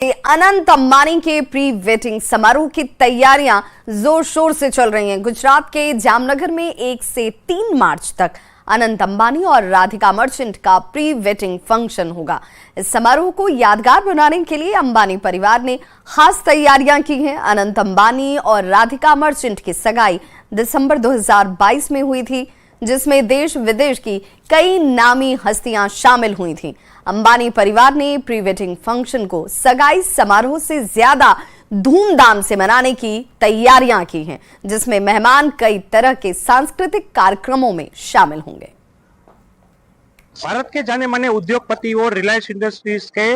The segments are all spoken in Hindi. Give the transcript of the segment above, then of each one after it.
अनंत अंबानी के प्री वेडिंग समारोह की तैयारियां जोर शोर से चल रही हैं। गुजरात के जामनगर में 1 से 3 मार्च तक अनंत अंबानी और राधिका मर्चेंट का प्री वेडिंग फंक्शन होगा। इस समारोह को यादगार बनाने के लिए अंबानी परिवार ने खास तैयारियां की हैं। अनंत अंबानी और राधिका मर्चेंट की सगाई दिसंबर 2022 में हुई थी, जिसमें देश विदेश की कई नामी हस्तियां शामिल हुई थीं। अंबानी परिवार ने प्री वेडिंग फंक्शन को सगाई समारोह से ज्यादा धूमधाम से मनाने की तैयारियां की हैं, जिसमें मेहमान कई तरह के सांस्कृतिक कार्यक्रमों में शामिल होंगे। भारत के जाने माने उद्योगपति और रिलायंस इंडस्ट्रीज के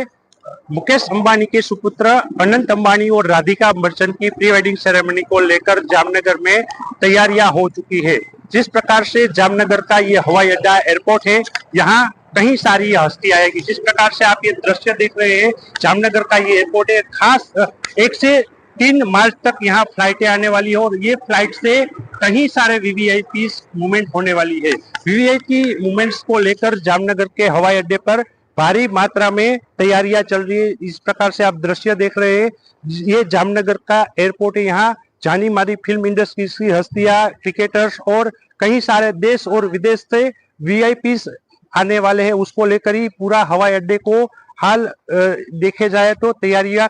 मुकेश अंबानी के सुपुत्र अनंत अंबानी और राधिका मर्चेंट की प्री वेडिंग सेरेमनी को लेकर जामनगर में तैयारियां हो चुकी है। जिस प्रकार से जामनगर का ये हवाई अड्डा एयरपोर्ट है, यहाँ कहीं सारी हस्ती आएगी। जिस प्रकार से आप ये दृश्य देख रहे हैं, जामनगर का ये एयरपोर्ट है। खास 1 से 3 मार्च तक यहाँ फ्लाइटें आने वाली है और ये फ्लाइट से कहीं सारे वीवीआईपी मूवमेंट होने वाली है। वीवीआईपी मूवमेंट्स को लेकर जामनगर के हवाई अड्डे पर भारी मात्रा में तैयारियां चल रही है। इस प्रकार से आप दृश्य देख रहे हैं, ये जामनगर का एयरपोर्ट है। यहाँ जानी मानी फिल्म इंडस्ट्री की हस्तियां, क्रिकेटर्स और कई सारे देश और विदेश से वीआईपी आने वाले हैं। उसको लेकर ही पूरा हवाई अड्डे को हाल देखे जाए तो तैयारियां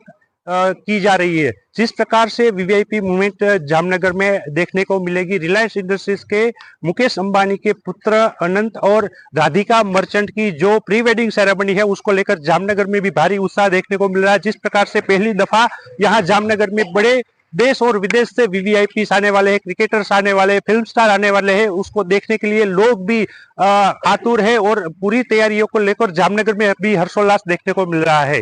की जा रही है। जिस प्रकार से वीवीआईपी मूवमेंट जामनगर में देखने को मिलेगी, रिलायंस इंडस्ट्रीज के मुकेश अंबानी के पुत्र अनंत और राधिका मर्चेंट की जो प्री वेडिंग सेरेमनी है, उसको लेकर जामनगर में भी भारी उत्साह देखने को मिल रहा है। जिस प्रकार से पहली दफा यहाँ जामनगर में बड़े देश और विदेश से वीवीआईपी आने वाले हैं, क्रिकेटर्स आने वाले हैं, फिल्म स्टार आने वाले हैं, उसको देखने के लिए लोग भी आतुर है और पूरी तैयारियों को लेकर जामनगर में अभी हर्षोल्लास देखने को मिल रहा है।